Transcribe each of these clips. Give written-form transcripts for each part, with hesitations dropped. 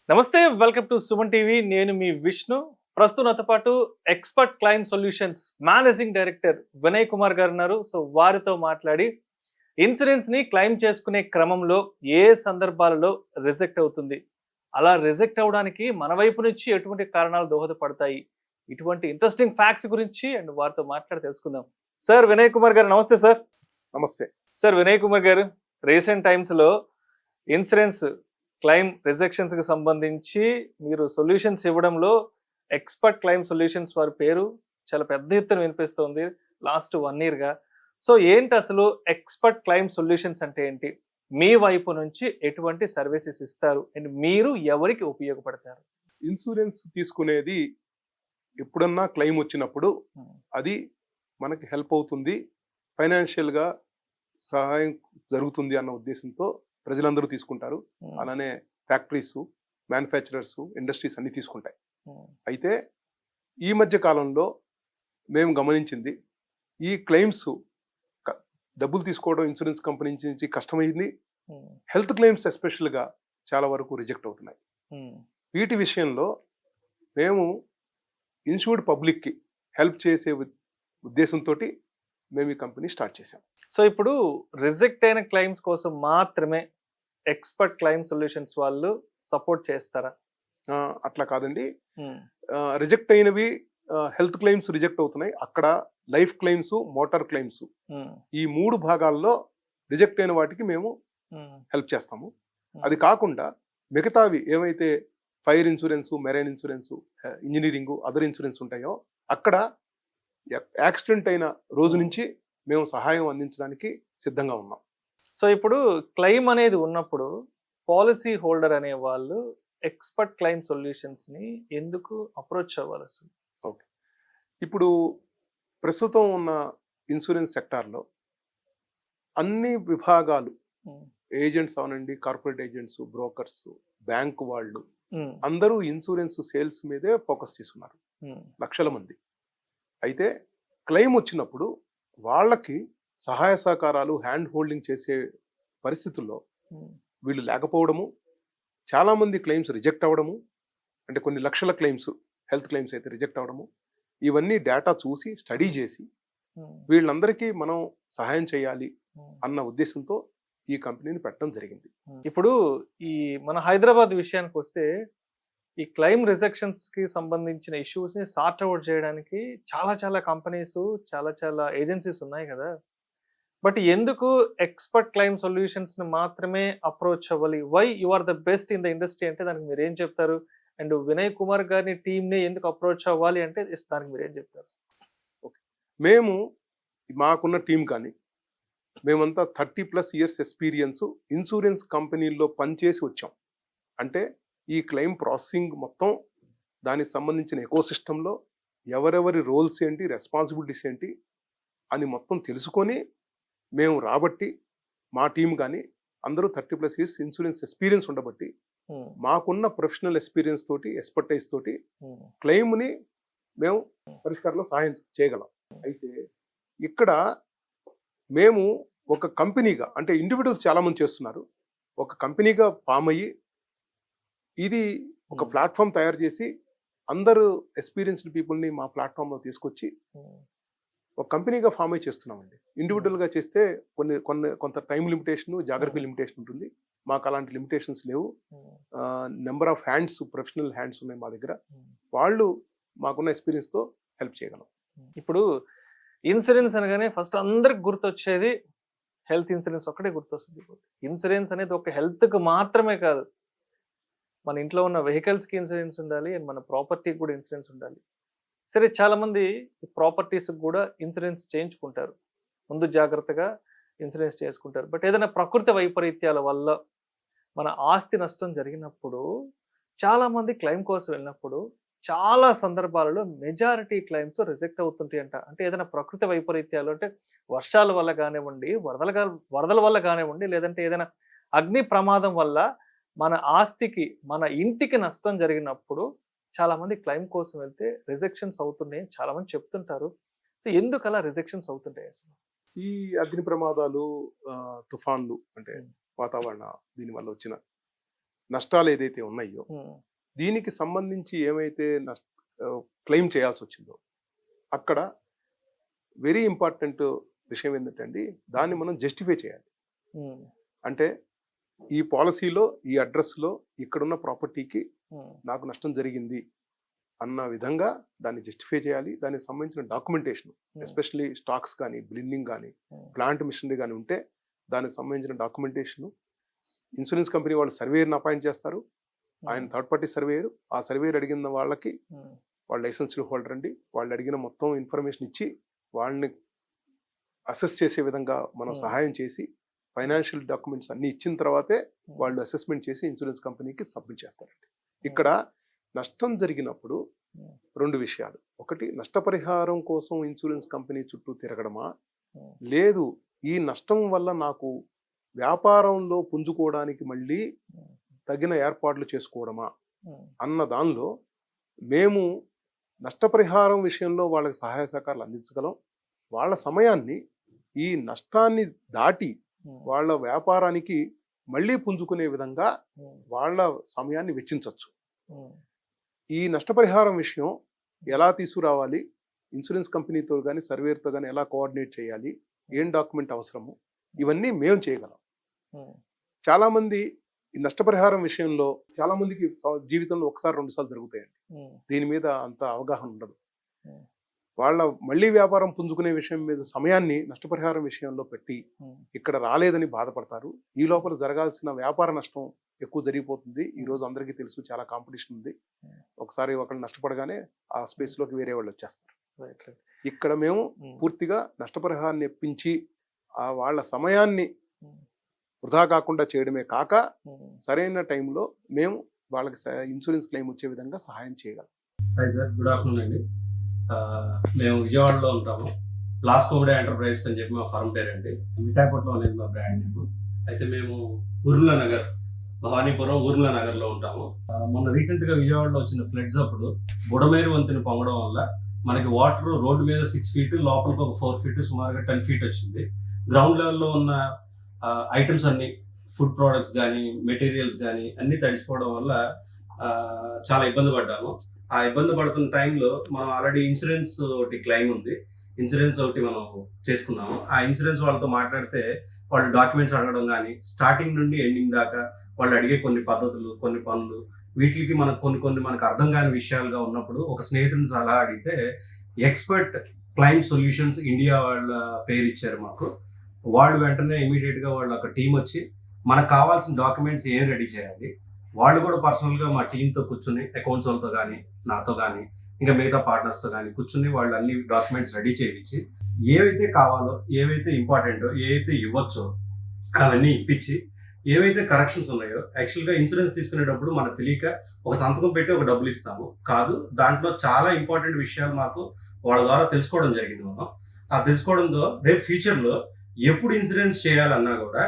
నమస్తే, welcome to Suman TV. నేను మీ విష్ణు. ప్రస్తుతం నాతో పాటు expert claim solutions managing director Vinay Kumar గారు ఉన్నారు. సో వారితో మాట్లాడి ఇన్సూరెన్స్ ని క్లైమ్ చేసుకునే క్రమంలో ఏ సందర్భాలలో రిజెక్ట్ అవుతుంది, అలా రిజెక్ట్ అవడానికి మన వైపు నుంచి ఎటువంటి కారణాలు దోహదపడతాయి, ఇటువంటి ఇంట్రెస్టింగ్ ఫ్యాక్ట్స్ గురించి అండ్ వారితో మాట్లాడి తెలుసుకుందాం. సార్ వినయ్ కుమార్ గారు నమస్తే. సార్ నమస్తే సార్ వినయ్ కుమార్ గారు, రీసెంట్ టైమ్స్ లో ఇన్సూరెన్స్ క్లైమ్ రిజెక్షన్స్ కి సంబంధించి మీరు సొల్యూషన్స్ ఇవ్వడంలో ఎక్స్పర్ట్ క్లైమ్ సొల్యూషన్స్ వారి పేరు చాలా పెద్ద ఎత్తున వినిపిస్తుంది లాస్ట్ 1 year గా. సో ఏంటి అసలు ఎక్స్పర్ట్ క్లైమ్ సొల్యూషన్స్ అంటే ఏంటి, మీ వైపు నుంచి ఎటువంటి సర్వీసెస్ ఇస్తారు అండ్ మీరు ఎవరికి ఉపయోగపడతారు? ఇన్సూరెన్స్ తీసుకునేది ఎప్పుడన్నా క్లెయిమ్ వచ్చినప్పుడు అది మనకి హెల్ప్ అవుతుంది, ఫైనాన్షియల్ గా సహాయం జరుగుతుంది అన్న ఉద్దేశంతో ప్రజలందరూ తీసుకుంటారు. అలానే ఫ్యాక్టరీస్, మ్యానుఫ్యాక్చరర్స్, ఇండస్ట్రీస్ అన్ని తీసుకుంటాయి. అయితే ఈ మధ్య కాలంలో మేము గమనించింది, ఈ క్లెయిమ్స్ డబ్బులు తీసుకోవడం ఇన్సూరెన్స్ కంపెనీ నుంచి కష్టమైంది. హెల్త్ క్లెయిమ్స్ ఎస్పెషల్గా చాలా వరకు రిజెక్ట్ అవుతున్నాయి. వీటి విషయంలో మేము ఇన్సూర్డ్ పబ్లిక్కి హెల్ప్ చేసే ఉద్దేశంతో మేము ఈ కంపెనీ స్టార్ట్ చేసాం. సో ఇప్పుడు రిజెక్ట్ అయిన క్లైమ్స్ కోసం మాత్రమే ఎక్స్పర్ట్ క్లైమ్ సొల్యూషన్స్ వాళ్ళు సపోర్ట్ చేస్తారా? అట్లా కాదండి, రిజెక్ట్ అయినవి హెల్త్ క్లెయిమ్స్ రిజెక్ట్ అవుతున్నాయి. అక్కడ లైఫ్ క్లెయిమ్స్, మోటార్ క్లెయిమ్స్, ఈ 3 భాగాల్లో రిజెక్ట్ అయిన వాటికి మేము హెల్ప్ చేస్తాము. అది కాకుండా మిగతావి ఏవైతే fire insurance, marine insurance, engineering, other insurance ఉంటాయో అక్కడ యాక్సిడెంట్ అయిన రోజు నుంచి మేము సహాయం అందించడానికి సిద్ధంగా ఉన్నాం. సో ఇప్పుడు క్లెయిమ్ అనేది ఉన్నప్పుడు పాలసీ హోల్డర్ అనే వాళ్ళు ఎక్స్పర్ట్ క్లైమ్ సొల్యూషన్స్ ని ఎందుకు అప్రోచ్ అవ్వాలి అసలు? ఓకే, ఇప్పుడు ప్రస్తుతం ఉన్న ఇన్సూరెన్స్ సెక్టార్లో అన్ని విభాగాలు, ఏజెంట్స్ అవనండి, కార్పొరేట్ ఏజెంట్స్, బ్రోకర్స్, బ్యాంక్ వాళ్ళు అందరూ ఇన్సూరెన్స్ సేల్స్ మీదే ఫోకస్ చేస్తున్నారు, లక్షల మంది. అయితే క్లెయిమ్ వచ్చినప్పుడు వాళ్ళకి సహాయ సహకారాలు, హ్యాండ్ హోల్డింగ్ చేసే పరిస్థితుల్లో వీళ్ళు లేకపోవడము, చాలా మంది క్లెయిమ్స్ రిజెక్ట్ అవ్వడము, అంటే కొన్ని లక్షల క్లెయిమ్స్, హెల్త్ క్లెయిమ్స్ అయితే రిజెక్ట్ అవ్వడము, ఇవన్నీ డేటా చూసి స్టడీ చేసి వీళ్ళందరికీ మనం సహాయం చేయాలి అన్న ఉద్దేశంతో ఈ కంపెనీని పెట్టడం జరిగింది. ఇప్పుడు ఈ మన హైదరాబాద్ విషయానికి వస్తే ఈ క్లైమ్ రిజెక్షన్స్ కి సంబంధించిన ఇష్యూస్ ని సార్ట్ అవుట్ చేయడానికి చాలా కంపెనీస్, చాలా ఏజెన్సీస్ ఉన్నాయి కదా. బట్ ఎందుకు ఎక్స్పర్ట్ క్లైమ్ సొల్యూషన్స్ ని మాత్రమే అప్రోచ్ అవ్వాలి? Why you are the best in the industry అంటే దానికి మీరు ఏం చెప్తారు? అండ్ వినయ్ కుమార్ గారిని టీమ్ ని ఎందుకు అప్రోచ్ అవ్వాలి అంటే దానికి మీరు ఏం చెప్తారు? ఓకే, మేము మాకున్న టీం కానీ మేమంతా 30+ years ఎక్స్పీరియన్స్ ఇన్సూరెన్స్ కంపెనీల్లో పనిచేసి వచ్చాం. అంటే ఈ క్లెయిమ్ ప్రాసెసింగ్ మొత్తం, దానికి సంబంధించిన ఎకోసిస్టంలో ఎవరెవరి రోల్స్ ఏంటి, రెస్పాన్సిబిలిటీస్ ఏంటి అని మొత్తం తెలుసుకొని మేము రాబట్టి, మా టీం కానీ అందరూ 30+ years ఇన్సూరెన్స్ ఎక్స్పీరియన్స్ ఉండబట్టి మాకున్న ప్రొఫెషనల్ ఎక్స్పీరియన్స్ తోటి, ఎక్స్పర్టైజ్ తోటి క్లెయిమ్ని మేము పరిష్కారంలో సహాయం చేయగలం. అయితే ఇక్కడ మేము ఒక కంపెనీగా, అంటే ఇండివిజువల్స్ చాలా మంది చేస్తున్నారు, ఒక కంపెనీగా ఫామ్ అయ్యి ఇది ఒక ప్లాట్ఫామ్ తయారు చేసి అందరూ ఎక్స్పీరియన్స్డ్ పీపుల్ని మా ప్లాట్ఫామ్లో తీసుకొచ్చి ఒక కంపెనీగా ఫామ్ అయ్యి చేస్తున్నామండి. ఇండివిజువల్గా చేస్తే కొంత టైం లిమిటేషన్, జాగ్రఫీ లిమిటేషన్ ఉంటుంది. మాకు అలాంటి లిమిటేషన్స్ లేవు. Number of hands, professional hands ఉన్నాయి మా దగ్గర. వాళ్ళు మాకున్న ఎక్స్పీరియన్స్తో హెల్ప్ చేయగలం. ఇప్పుడు ఇన్సూరెన్స్ అనగానే ఫస్ట్ అందరికి గుర్తొచ్చేది హెల్త్ ఇన్సూరెన్స్ ఒక్కటే గుర్తొస్తుంది. ఇన్సూరెన్స్ అనేది ఒక హెల్త్కి మాత్రమే కాదు, మన ఇంట్లో ఉన్న వెహికల్స్కి ఇన్సూరెన్స్ ఉండాలి అండ్ మన ప్రాపర్టీకి కూడా ఇన్సూరెన్స్ ఉండాలి. సరే, చాలామంది ప్రాపర్టీస్కి కూడా ఇన్సూరెన్స్ చేయించుకుంటారు, ముందు జాగ్రత్తగా ఇన్సూరెన్స్ చేసుకుంటారు. బట్ ఏదైనా ప్రకృతి వైపరీత్యాల వల్ల మన ఆస్తి నష్టం జరిగినప్పుడు చాలామంది క్లెయిమ్ కోసం వెళ్ళినప్పుడు చాలా సందర్భాలలో మెజారిటీ క్లెయిమ్స్ రిజెక్ట్ అవుతుంటాయి అంట. అంటే ఏదైనా ప్రకృతి వైపరీత్యాలు, అంటే వర్షాల వల్ల కానివ్వండి, వరదల వల్ల కానివ్వండి, లేదంటే ఏదైనా అగ్ని ప్రమాదం వల్ల మన ఆస్తికి, మన ఇంటికి నష్టం జరిగినప్పుడు చాలా మంది క్లెయిమ్ కోసం వెళ్తే రిజెక్షన్స్ అవుతున్నాయి చాలా మంది చెప్తుంటారు. ఎందుకు అలా రిజెక్షన్స్ అవుతుంటాయి అసలు? ఈ అగ్ని ప్రమాదాలు, తుఫాన్లు, అంటే వాతావరణ దీనివల్ల వచ్చిన నష్టాలు ఏదైతే ఉన్నాయో దీనికి సంబంధించి ఏమైతే క్లెయిమ్ చేయాల్సి వచ్చిందో అక్కడ వెరీ ఇంపార్టెంట్ విషయం ఏంటంటే అండి, దాన్ని మనం జస్టిఫై చేయాలి. అంటే ఈ పాలసీలో ఈ అడ్రస్లో ఇక్కడున్న ప్రాపర్టీకి నాకు నష్టం జరిగింది అన్న విధంగా దాన్ని జస్టిఫై చేయాలి. దానికి సంబంధించిన డాక్యుమెంటేషన్, ఎస్పెషల్లీ స్టాక్స్ కానీ బ్లిండింగ్ కానీ ప్లాంట్ మిషనరీ కానీ ఉంటే దానికి సంబంధించిన డాక్యుమెంటేషన్ ఇన్సూరెన్స్ కంపెనీ వాళ్ళు సర్వేయర్ని అపాయింట్ చేస్తారు. ఆయన థర్డ్ పార్టీ సర్వేయర్. ఆ సర్వేయర్ అడిగిన వాళ్ళకి వాళ్ళ లైసెన్స్ హోల్డర్ అండి, వాళ్ళు అడిగిన మొత్తం ఇన్ఫర్మేషన్ ఇచ్చి వాళ్ళని అసెస్ చేసే విధంగా మనం సహాయం చేసి ఫైనాన్షియల్ డాక్యుమెంట్స్ అన్ని ఇచ్చిన తర్వాతే వాళ్ళు అసెస్మెంట్ చేసి ఇన్సూరెన్స్ కంపెనీకి సబ్మిట్ చేస్తారండి. ఇక్కడ నష్టం జరిగినప్పుడు రెండు విషయాలు. ఒకటి, నష్టపరిహారం కోసం ఇన్సూరెన్స్ కంపెనీ చుట్టూ తిరగడమా, లేదు ఈ నష్టం వల్ల నాకు వ్యాపారంలో పుంజుకోవడానికి మళ్ళీ తగిన ఏర్పాట్లు చేసుకోవడమా అన్న దానిలో మేము నష్టపరిహారం విషయంలో వాళ్ళకి సహాయ సహకారాలు అందించగలం. వాళ్ళ సమయాన్ని ఈ నష్టాన్ని దాటి వాళ్ళ వ్యాపారానికి మళ్ళీ పుంజుకునే విధంగా వాళ్ళ సమయాన్ని వెచ్చించవచ్చు. ఈ నష్టపరిహారం విషయం ఎలా తీసుకురావాలి, ఇన్సూరెన్స్ కంపెనీతో కానీ సర్వేర్తో కానీ ఎలా కోఆర్డినేట్ చేయాలి, ఏం డాక్యుమెంట్ అవసరము, ఇవన్నీ మేము చేయగలం. చాలా మంది ఈ నష్టపరిహారం విషయంలో చాలా మందికి జీవితంలో ఒకసారి రెండు సార్లు జరుగుతాయండి. దీని మీద అంత అవగాహన ఉండదు. వాళ్ళ మళ్ళీ వ్యాపారం పుంజుకునే విషయం మీద సమయాన్ని నష్టపరిహారం విషయంలో పెట్టి ఇక్కడ రాలేదని బాధపడతారు. ఈ లోపల జరగాల్సిన వ్యాపార నష్టం ఎక్కువ జరిగిపోతుంది. ఈ రోజు అందరికీ తెలుసు, చాలా కాంపిటీషన్ ఉంది. ఒకసారి ఒకళ్ళు నష్టపడగానే ఆ స్పేస్ లోకి వేరే వాళ్ళు వచ్చేస్తారు. ఇక్కడ మేము పూర్తిగా నష్టపరిహారాన్ని ఇప్పించి ఆ వాళ్ళ సమయాన్ని వృధా కాకుండా చేయడమే కాక సరైన టైంలో మేము వాళ్ళకి ఇన్సూరెన్స్ క్లెయిమ్ వచ్చే విధంగా సహాయం చేయగలం. హాయ్ సార్, గుడ్ ఆఫ్టర్నూన్ అండి. మేము విజయవాడలో ఉంటాము. లాస్ట్ కోవిడ్ ఎంటర్ప్రైజెస్ అని చెప్పి మా ఫర్మ్ పేరు అండి. మిఠాయికోట్లో అనేది మా బ్రాండ్ నేమ్. అయితే మేము ఊర్మిళ నగర్, భవానీపురం ఊర్మిళ నగర్లో ఉంటాము. మొన్న రీసెంట్గా విజయవాడలో వచ్చిన ఫ్లడ్స్ అప్పుడు బుడమేరు వంతెన పొంగడం వల్ల మనకి వాటర్ రోడ్డు మీద 6 feet, లోపలికి ఒక 4 feet, సుమారుగా 10 feet వచ్చింది. గ్రౌండ్ లెవెల్లో ఉన్న ఐటమ్స్ అన్ని, ఫుడ్ ప్రోడక్ట్స్ కానీ మెటీరియల్స్ కానీ అన్నీ తడిసిపోవడం వల్ల చాలా ఇబ్బంది పడ్డాము. ఆ ఇబ్బంది పడుతున్న టైంలో మనం ఆల్రెడీ ఇన్సూరెన్స్ ఒకటి క్లెయిమ్ ఉంది, ఇన్సూరెన్స్ ఒకటి మనం చేసుకున్నాము. ఆ ఇన్సూరెన్స్ వాళ్ళతో మాట్లాడితే వాళ్ళు డాక్యుమెంట్స్ అడగడం కానీ స్టార్టింగ్ నుండి ఎండింగ్ దాకా వాళ్ళు అడిగే కొన్ని పద్ధతులు, కొన్ని పనులు, వీటికి మనకు కొన్ని మనకు అర్థం కాని విషయాలుగా ఉన్నప్పుడు ఒక స్నేహితుడిని సలహా అడిగితే ఎక్స్పర్ట్ క్లైమ్ సొల్యూషన్స్ ఇండియా వాళ్ళ పేరు ఇచ్చారు మాకు. వాళ్ళు వెంటనే ఇమీడియట్గా వాళ్ళు ఒక టీం వచ్చి మనకు కావాల్సిన డాక్యుమెంట్స్ ఏం రెడీ చేయాలి, వాళ్ళు కూడా పర్సనల్గా మా టీంతో కూర్చుని అకౌంట్స్ వాళ్ళతో కానీ నాతో కానీ ఇంకా మిగతా పార్ట్నర్స్తో కానీ కూర్చుని వాళ్ళు అన్ని డాక్యుమెంట్స్ రెడీ చేయించి ఏవైతే కావాలో, ఏవైతే ఇంపార్టెంటో, ఏవైతే ఇవ్వచ్చో అవన్నీ ఇప్పించి ఏవైతే కరెక్షన్స్ ఉన్నాయో, యాక్చువల్గా ఇన్సూరెన్స్ తీసుకునేటప్పుడు మనకు తెలియక ఒక సంతకం పెట్టి ఒక డబ్బులు ఇస్తాము కాదు, దాంట్లో చాలా ఇంపార్టెంట్ విషయాలు మాకు వాళ్ళ ద్వారా తెలుసుకోవడం జరిగింది. మనం ఆ తెలుసుకోవడంతో రేపు ఫ్యూచర్లో ఎప్పుడు ఇన్సూరెన్స్ చేయాలన్నా కూడా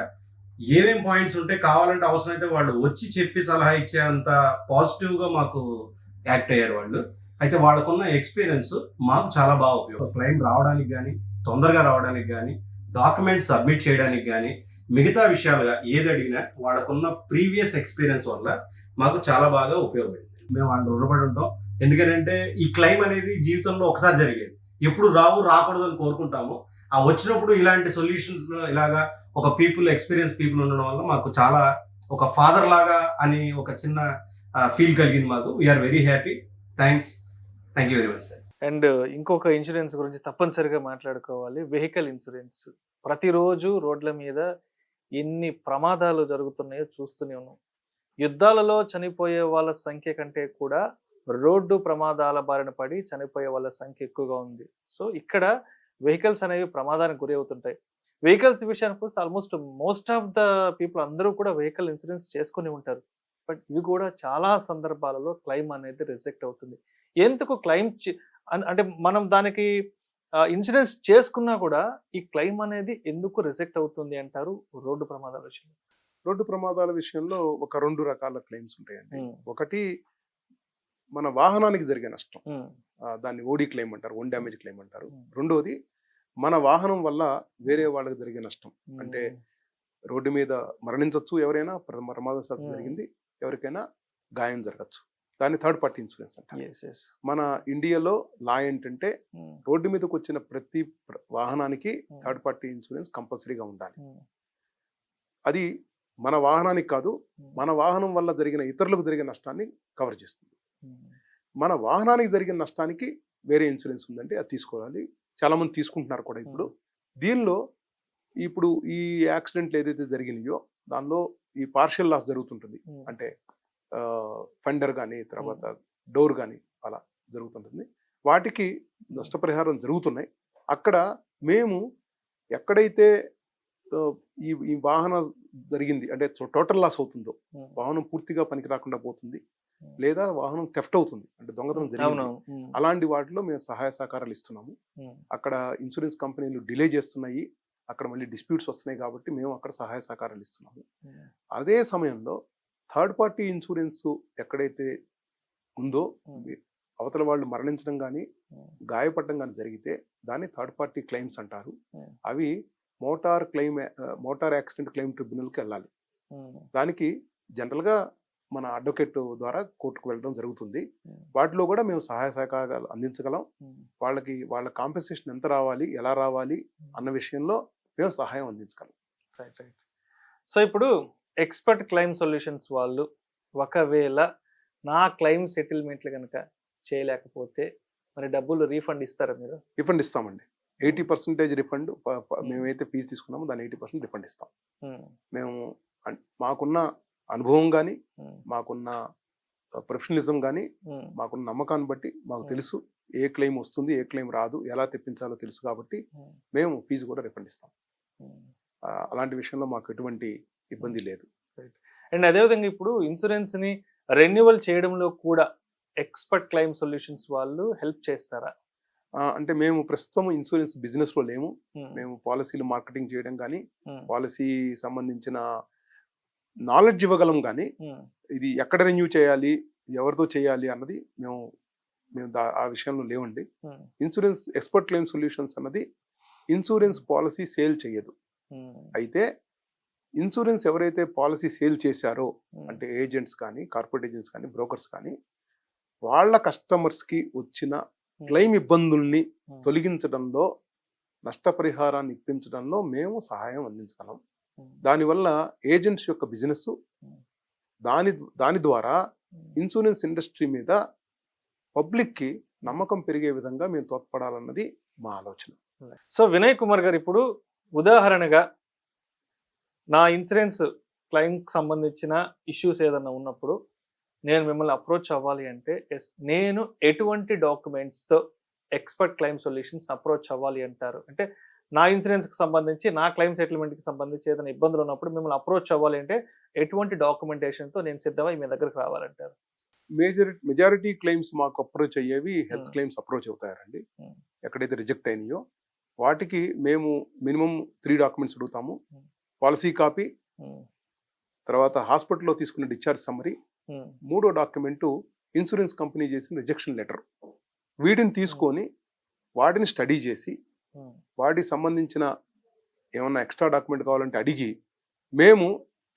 ఏమేం పాయింట్స్ ఉంటే కావాలంటే అవసరమైతే వాళ్ళు వచ్చి చెప్పి సలహా ఇచ్చే అంత పాజిటివ్గా మాకు యాక్ట్ అయ్యారు వాళ్ళు. అయితే వాళ్ళకున్న ఎక్స్పీరియన్స్ మాకు చాలా బాగా ఉపయోగం. క్లెయిమ్ రావడానికి కానీ, తొందరగా రావడానికి కానీ, డాక్యుమెంట్స్ సబ్మిట్ చేయడానికి కానీ, మిగతా విషయాలుగా ఏది అడిగినా వాళ్ళకున్న ప్రీవియస్ ఎక్స్పీరియన్స్ వల్ల మాకు చాలా బాగా ఉపయోగపడింది. మేము వాళ్ళు రుణపడి ఉంటాం. ఎందుకంటే ఈ క్లెయిమ్ అనేది జీవితంలో ఒకసారి జరిగేది, ఎప్పుడు రాకూడదని కోరుకుంటాము. ఆ వచ్చినప్పుడు ఇలాంటి సొల్యూషన్స్ ఇలాగా ఒక ఎక్స్పీరియన్స్ పీపుల్ ఉండడం వల్ల మాకు చాలా ఒక ఫాదర్ లాగా అని ఒక చిన్న ఫీల్ కలిగింది మాకు. We're very happy. Thank you very much sir. And ఇంకొక ఇన్సూరెన్స్ గురించి తప్పనిసరిగా మాట్లాడుకోవాలి, వెహికల్ ఇన్సూరెన్స్. ప్రతిరోజు రోడ్ల మీద ఎన్ని ప్రమాదాలు జరుగుతున్నాయో చూస్తూనే ఉన్నాం. యుద్ధాలలో చనిపోయే వాళ్ళ సంఖ్య కంటే కూడా రోడ్డు ప్రమాదాల బారిన పడి చనిపోయే వాళ్ళ సంఖ్య ఎక్కువగా ఉంది. సో ఇక్కడ వెహికల్స్ అనేవి ప్రమాదానికి గురి అవుతుంటాయి. వెహికల్స్ విషయానికి వస్తే almost most of the people అందరూ కూడా వెహికల్ ఇన్సూరెన్స్ చేసుకుని ఉంటారు. బట్ ఇవి కూడా చాలా సందర్భాలలో క్లెయిమ్ అనేది రిజెక్ట్ అవుతుంది. ఎందుకు క్లెయిమ్ అంటే మనం దానికి ఇన్సూరెన్స్ చేసుకున్నా కూడా ఈ క్లెయిమ్ అనేది ఎందుకు రిజెక్ట్ అవుతుంది అంటారు రోడ్డు ప్రమాదాల విషయంలో? రోడ్డు ప్రమాదాల విషయంలో ఒక 2 రకాల క్లెయిమ్స్ ఉంటాయండి. ఒకటి మన వాహనానికి జరిగే నష్టం, దాన్ని ఓడి క్లెయిమ్ అంటారు, ఓన్ డ్యామేజ్ క్లెయిమ్ అంటారు. రెండోది మన వాహనం వల్ల వేరే వాళ్ళకి జరిగే నష్టం. అంటే రోడ్డు మీద మరణించవచ్చు ఎవరైనా, ప్రమాదశాత్తు జరిగింది, ఎవరికైనా గాయం జరగచ్చు. దాన్ని థర్డ్ పార్టీ ఇన్సూరెన్స్ అంటారు. Yes yes. మన ఇండియాలో లా ఏంటంటే రోడ్డు మీదకి వచ్చిన ప్రతి వాహనానికి థర్డ్ పార్టీ ఇన్సూరెన్స్ కంపల్సరీగా ఉండాలి. అది మన వాహనానికి కాదు, మన వాహనం వల్ల జరిగిన ఇతరులకు జరిగిన నష్టాన్ని కవర్ చేస్తుంది. మన వాహనానికి జరిగిన నష్టానికి వేరే ఇన్సూరెన్స్ ఉందంటే అది తీసుకోవాలి. చాలా మంది తీసుకుంటున్నారు కూడా ఇప్పుడు. దీనిలో ఇప్పుడు ఈ యాక్సిడెంట్లు ఏదైతే జరిగినాయో దానిలో ఈ పార్షియల్ లాస్ జరుగుతుంటుంది. అంటే ఫెండర్ కానీ తర్వాత డోర్ కానీ అలా జరుగుతుంటుంది. వాటికి నష్టపరిహారం జరుగుతున్నాయి. అక్కడ మేము ఎక్కడైతే ఈ వాహనం జరిగింది అంటే టోటల్ లాస్ అవుతుందో, వాహనం పూర్తిగా పనికి రాకుండా పోతుంది, లేదా వాహనం థెఫ్ట్ అవుతుంది అంటే దొంగతనం జరిగింది, అలాంటి వాటిలో మేము సహాయ సహకారాలు ఇస్తున్నాము. అక్కడ ఇన్సూరెన్స్ కంపెనీలు డిలే చేస్తున్నాయి, అక్కడ మళ్ళీ డిస్ప్యూట్స్ వస్తున్నాయి కాబట్టి మేము అక్కడ సహాయ సహకారాలు ఇస్తున్నాము. అదే సమయంలో థర్డ్ పార్టీ ఇన్సూరెన్స్ ఎక్కడైతే ఉందో అవతల వాళ్ళు మరణించడం కానీ గాయపడడం కానీ జరిగితే దాన్ని థర్డ్ పార్టీ క్లెయిమ్స్ అంటారు. అవి మోటార్ యాక్సిడెంట్ క్లెయిమ్ ట్రిబ్యునల్కి వెళ్ళాలి. దానికి జనరల్గా మన అడ్వకేట్ ద్వారా కోర్టుకు వెళ్ళడం జరుగుతుంది. వాటిలో కూడా మేము సహాయ సహకారాలు అందించగలం. వాళ్ళ కాంపెన్సేషన్ ఎంత రావాలి, ఎలా రావాలి అన్న విషయంలో మేము సహాయం అందించగలం. Right right. సో ఇప్పుడు ఎక్స్పర్ట్ క్లెయిమ్ సొల్యూషన్స్ వాళ్ళు ఒకవేళ నా క్లెయిమ్ సెటిల్మెంట్లు కనుక చేయలేకపోతే మరి డబ్బులు రీఫండ్ ఇస్తారా మీరు? రిఫండ్ ఇస్తామండి. 80% రిఫండ్. మేమైతే ఫీజు తీసుకున్నామో దాని 80% రిఫండ్ ఇస్తాం. మేము మాకున్న అనుభవం కానీ, మాకున్న ప్రొఫెషనలిజం కానీ, మాకున్న నమ్మకాన్ని బట్టి మాకు తెలుసు ఏ క్లెయిమ్ వస్తుంది, ఏ క్లెయిమ్ రాదు, ఎలా తెప్పించాలో తెలుసు కాబట్టి మేము ఫీజు కూడా రిఫండ్ ఇస్తాం. అలాంటి విషయంలో మాకు ఎటువంటి ఇబ్బంది లేదు. అండ్ అదేవిధంగా ఇప్పుడు ఇన్సూరెన్స్ ని రెన్యువల్ చేయడంలో కూడా ఎక్స్పర్ట్ క్లెయిమ్ సొల్యూషన్స్ వాళ్ళు హెల్ప్ చేస్తారా? అంటే మేము ప్రస్తుతం ఇన్సూరెన్స్ బిజినెస్ లో లేము. మేము పాలసీలు మార్కెటింగ్ చేయడం కానీ, పాలసీ సంబంధించిన నాలెడ్జ్ ఇవ్వగలం కానీ, ఇది ఎక్కడ రెన్యూ చేయాలి, ఎవరితో చేయాలి అన్నది మేము ఆ విషయంలో లేవండి. ఇన్సూరెన్స్ ఎక్స్పర్ట్ క్లెయిమ్ సొల్యూషన్స్ అన్నది ఇన్సూరెన్స్ పాలసీ సేల్ చేయదు. అయితే ఇన్సూరెన్స్ ఎవరైతే పాలసీ సేల్ చేశారో అంటే ఏజెంట్స్ కానీ, కార్పొరేట్ ఏజెంట్స్ కానీ, బ్రోకర్స్ కానీ, వాళ్ళ కస్టమర్స్కి వచ్చిన క్లెయిమ్ ఇబ్బందుల్ని తొలగించడంలో, నష్టపరిహారాన్ని ఇప్పించడంలో మేము సహాయం అందించగలం. దానివల్ల ఏజెంట్స్ యొక్క బిజినెస్, దాని ద్వారా ఇన్సూరెన్స్ ఇండస్ట్రీ మీద పబ్లిక్కి నమ్మకం పెరిగే విధంగా మేము తోడ్పడాలన్నది మా ఆలోచన. సో వినయ్ కుమార్ గారు, ఇప్పుడు ఉదాహరణగా నా ఇన్సూరెన్స్ క్లెయిమ్కి సంబంధించిన ఇష్యూస్ ఏదన్నా ఉన్నప్పుడు నేను మిమ్మల్ని అప్రోచ్ అవ్వాలి అంటే నేను ఎటువంటి డాక్యుమెంట్స్తో ఎక్స్పర్ట్ క్లెయిమ్ సొల్యూషన్స్ అప్రోచ్ అవ్వాలి అంటారు? అంటే నా ఇన్సూరెన్స్కి సంబంధించి, నా క్లెయిమ్ సెటిల్మెంట్కి సంబంధించి ఏదైనా ఇబ్బందులు ఉన్నప్పుడు మిమ్మల్ని అప్రోచ్ అవ్వాలి అంటే ఎటువంటి డాక్యుమెంటేషన్తో నేను సిద్ధమై మీ దగ్గరకు రావాలంటారు? మెజారిటీ క్లెయిమ్స్ మాకు అప్రోచ్ అయ్యేవి హెల్త్ క్లెయిమ్స్ అప్రోచ్ అవుతాయండి. ఎక్కడైతే రిజెక్ట్ అయినాయో వాటికి మేము మినిమం 3 డాక్యుమెంట్స్ అడుగుతాము. పాలసీ కాపీ, తర్వాత హాస్పిటల్లో తీసుకున్న డిశ్చార్జ్ సమ్మరీ, 3వ డాక్యుమెంటు ఇన్సూరెన్స్ కంపెనీ చేసిన రిజెక్షన్ లెటర్. వీటిని తీసుకొని వాటిని స్టడీ చేసి వాటికి సంబంధించిన ఏమన్నా ఎక్స్ట్రా డాక్యుమెంట్ కావాలంటే అడిగి మేము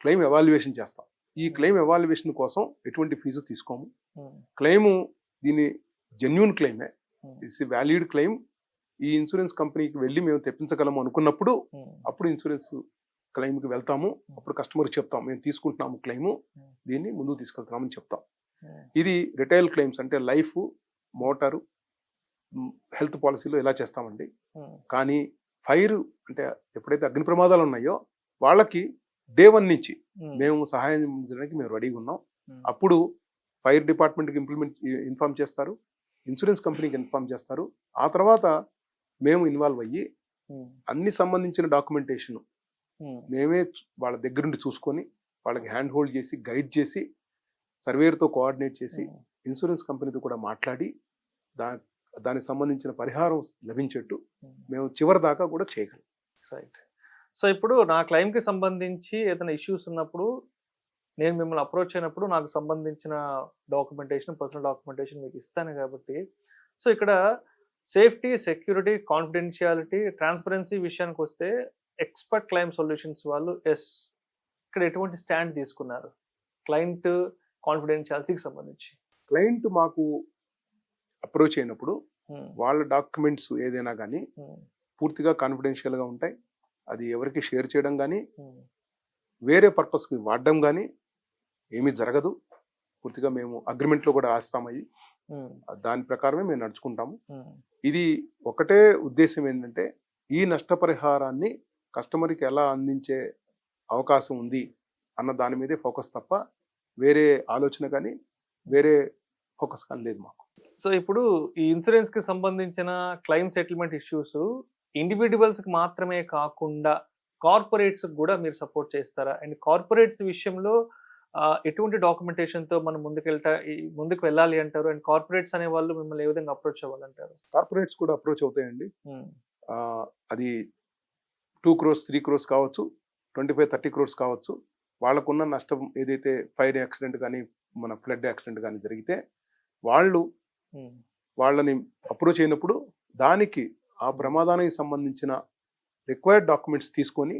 క్లెయిమ్ ఎవాల్యుయేషన్ చేస్తాం. ఈ క్లెయిమ్ ఎవాల్యుయేషన్ కోసం ఎటువంటి ఫీజు తీసుకోము. క్లెయిము దీని జెన్యూన్ క్లెయిమే, ఇట్స్ వ్యాలిడ్ క్లెయిమ్. ఈ ఇన్సూరెన్స్ కంపెనీకి వెళ్ళి మేము తెప్పించగలము అనుకున్నప్పుడు అప్పుడు ఇన్సూరెన్స్ క్లెయిమ్కి వెళ్తాము. అప్పుడు కస్టమర్కి చెప్తాం మేము తీసుకుంటున్నాము క్లెయిము, దీన్ని ముందుకు తీసుకెళ్తున్నామని చెప్తాం. ఇది రిటైల్ క్లెయిమ్స్ అంటే లైఫ్, మోటారు, హెల్త్ పాలసీలో ఇలా చేస్తామండి. కానీ ఫైర్ అంటే ఎప్పుడైతే అగ్ని ప్రమాదాలు ఉన్నాయో వాళ్ళకి డే 1 నుంచి మేము సహాయం చేయడానికి మేము రెడీగా ఉన్నాం. అప్పుడు ఫైర్ డిపార్ట్మెంట్కి ఇన్ఫార్మ్ చేస్తారు, ఇన్సూరెన్స్ కంపెనీకి ఇన్ఫార్మ్ చేస్తారు. ఆ తర్వాత మేము ఇన్వాల్వ్ అయ్యి అన్ని సంబంధించిన డాక్యుమెంటేషన్ మేమే వాళ్ళ దగ్గరుండి చూసుకొని వాళ్ళకి హ్యాండ్ హోల్డ్ చేసి గైడ్ చేసి సర్వేయర్తో కోఆర్డినేట్ చేసి ఇన్సూరెన్స్ కంపెనీతో కూడా మాట్లాడి దానికి సంబంధించిన పరిహారం లభించేట్టు మేము చివరి దాకా కూడా చేయగలం. రైట్. సో ఇప్పుడు నా క్లెయిమ్కి సంబంధించి ఏదైనా ఇష్యూస్ ఉన్నప్పుడు నేను మిమ్మల్ని అప్రోచ్ అయినప్పుడు నాకు సంబంధించిన డాక్యుమెంటేషన్, పర్సనల్ డాక్యుమెంటేషన్ మీకు ఇస్తాను కాబట్టి, సో ఇక్కడ సేఫ్టీ, సెక్యూరిటీ, కాన్ఫిడెన్షియాలిటీ, ట్రాన్స్పరెన్సీ విషయానికి వస్తే ఎక్స్పర్ట్ క్లెయిమ్ సొల్యూషన్స్ వాళ్ళు ఇక్కడ ఎటువంటి స్టాండ్ తీసుకున్నారు? క్లయింట్ కాన్ఫిడెన్షియాలిటీకి సంబంధించి? క్లయింట్ మాకు అప్రోచ్ అయినప్పుడు ఉమ్, వాళ్ళ డాక్యుమెంట్స్ ఏదైనా కానీ ఉమ్, పూర్తిగా కాన్ఫిడెన్షియల్గా ఉంటాయి. అది ఎవరికి షేర్ చేయడం కానీ ఉమ్, వేరే పర్పస్కి వాడడం కానీ ఏమీ జరగదు. పూర్తిగా మేము అగ్రిమెంట్లో కూడా రాస్తామయ్యి ఉమ్, దాని ప్రకారమే మేము నడుచుకుంటాము. ఉమ్, ఇది ఒకటే ఉద్దేశం ఏంటంటే ఈ నష్టపరిహారాన్ని కస్టమర్కి ఎలా అందించే అవకాశం ఉంది అన్న దాని మీదే ఫోకస్ తప్ప వేరే ఆలోచన కానీ వేరే ఫోకస్ కానీ లేదు మాకు. సో ఇప్పుడు ఈ ఇన్సూరెన్స్ కి సంబంధించిన క్లెయిమ్ సెటిల్మెంట్ ఇష్యూస్ ఇండివిజువల్స్ కి మాత్రమే కాకుండా కార్పొరేట్స్ కూడా మీరు సపోర్ట్ చేస్తారా? అండ్ కార్పొరేట్స్ విషయంలో ఎటువంటి డాక్యుమెంటేషన్ తో మనం ముందుకు వెళ్ళాలి అంటారు? అండ్ కార్పొరేట్స్ అనే వాళ్ళు మిమ్మల్ని ఏ విధంగా అప్రోచ్ అవ్వాలంటారు? కార్పొరేట్స్ కూడా అప్రోచ్ అవుతాయండి. అది 2 crores 3 crores కావచ్చు, 25-30 crores కావచ్చు. వాళ్ళకున్న నష్టం ఏదైతే ఫైర్ యాక్సిడెంట్ కానీ మన ఫ్లడ్ యాక్సిడెంట్ కానీ జరిగితే వాళ్ళని అప్రోచ్ అయినప్పుడు దానికి ఆ ప్రమాదానికి సంబంధించిన రిక్వైర్డ్ డాక్యుమెంట్స్ తీసుకొని